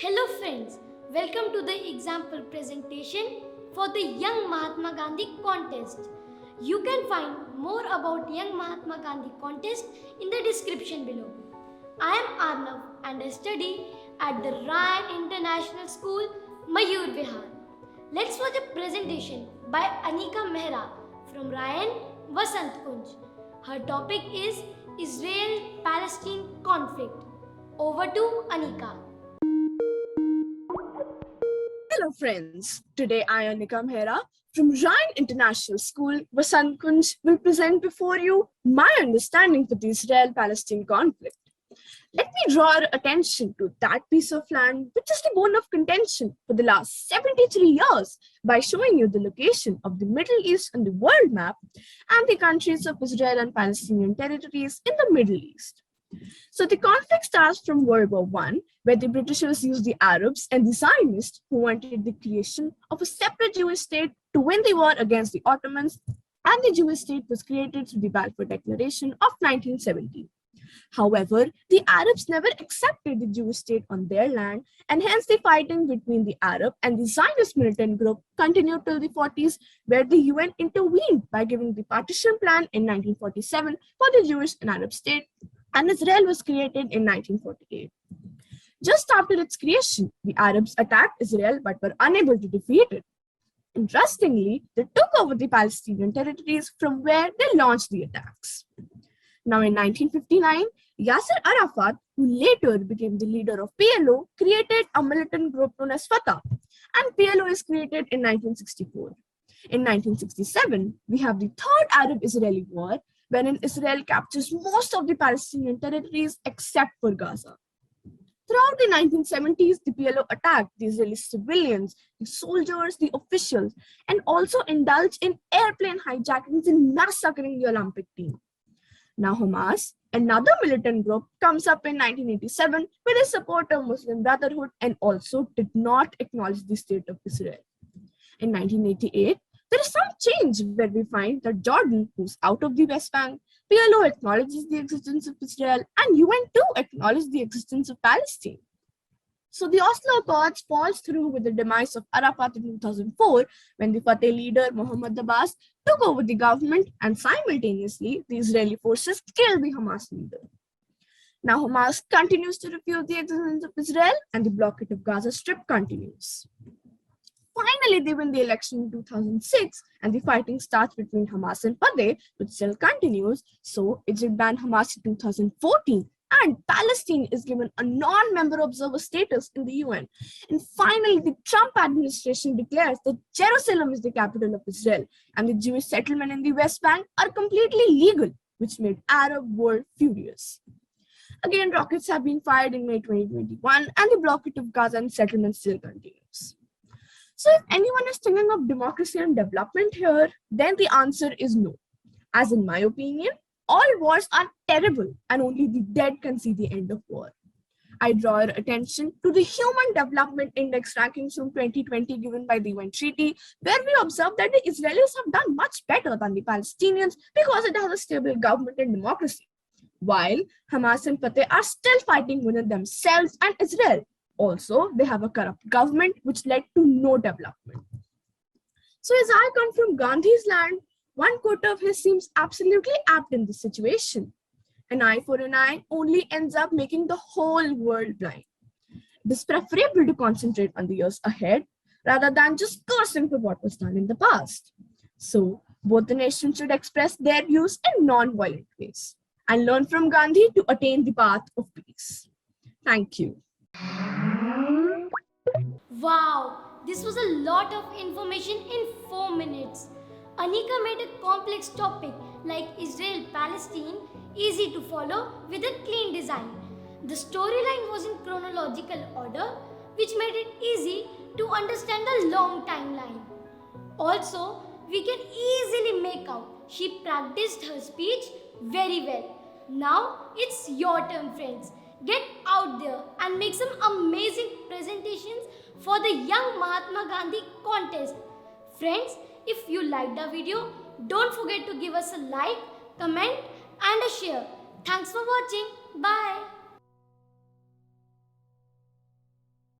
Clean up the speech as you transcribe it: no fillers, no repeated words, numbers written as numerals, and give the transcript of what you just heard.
Hello friends, welcome to the example presentation for the Young Mahatma Gandhi contest. You can find more about Young Mahatma Gandhi contest in the description below. I am Arnav and I study at the Ryan International School, Mayur Vihar. Let's watch a presentation by Anika Mehra from Ryan Vasant Kunj. Her topic is Israel-Palestine Conflict. Over to Anika. Hello friends, today I, Anika Mehra from Ryan International School, Vasant Kunj, will present before you my understanding of the Israel-Palestine conflict. Let me draw your attention to that piece of land which is the bone of contention for the last 73 years by showing you the location of the Middle East on the world map and the countries of Israel and Palestinian territories in the Middle East. So the conflict starts from World War I, where the Britishers used the Arabs and the Zionists who wanted the creation of a separate Jewish state to win the war against the Ottomans, and the Jewish state was created through the Balfour Declaration of 1970. However, the Arabs never accepted the Jewish state on their land, and hence the fighting between the Arab and the Zionist militant group continued till the 40s, where the UN intervened by giving the partition plan in 1947 for the Jewish and Arab state, and Israel was created in 1948. Just after its creation, the Arabs attacked Israel but were unable to defeat it. Interestingly, they took over the Palestinian territories from where they launched the attacks. Now in 1959, Yasser Arafat, who later became the leader of PLO, created a militant group known as Fatah, and PLO is created in 1964. In 1967, we have the Third Arab-Israeli War, wherein Israel captures most of the Palestinian territories except for Gaza. Throughout the 1970s, the PLO attacked the Israeli civilians, the soldiers, the officials, and also indulged in airplane hijackings and massacring the Olympic team. Now Hamas, another militant group, comes up in 1987 with the support of Muslim Brotherhood and also did not acknowledge the state of Israel. In 1988, there is some change where we find that Jordan moves out of the West Bank, PLO acknowledges the existence of Israel, and UN too acknowledges the existence of Palestine. So the Oslo Accords falls through with the demise of Arafat in 2004 when the Fatah leader Mohammed Abbas took over the government, and simultaneously the Israeli forces killed the Hamas leader. Now Hamas continues to refuse the existence of Israel and the blockade of Gaza Strip continues. Finally, they win the election in 2006 and the fighting starts between Hamas and Fatah, which still continues. So Egypt banned Hamas in 2014 and Palestine is given a non-member observer status in the UN. And finally, the Trump administration declares that Jerusalem is the capital of Israel and the Jewish settlements in the West Bank are completely legal, which made Arab world furious. Again, rockets have been fired in May 2021 and the blockade of Gaza and settlements still continues. So if anyone is thinking of democracy and development here, then the answer is no. As in my opinion, all wars are terrible and only the dead can see the end of war. I draw your attention to the Human Development Index rankings from 2020 given by the UN Treaty, where we observe that the Israelis have done much better than the Palestinians because it has a stable government and democracy, while Hamas and Fatah are still fighting within themselves and Israel. Also, they have a corrupt government which led to no development. So as I come from Gandhi's land, one quote of his seems absolutely apt in this situation. An eye for an eye only ends up making the whole world blind. It is preferable to concentrate on the years ahead rather than just cursing for what was done in the past. So both the nations should express their views in non-violent ways and learn from Gandhi to attain the path of peace. Thank you. Wow, this was a lot of information in 4 minutes. Anika made a complex topic like Israel-Palestine easy to follow with a clean design. The storyline was in chronological order, which made it easy to understand the long timeline. Also, we can easily make out she practiced her speech very well. Now it's your turn, friends. Get out there and make some amazing presentations for the Young Mahatma Gandhi contest. Friends, if you liked the video, don't forget to give us a like, comment and a share. Thanks for watching. Bye.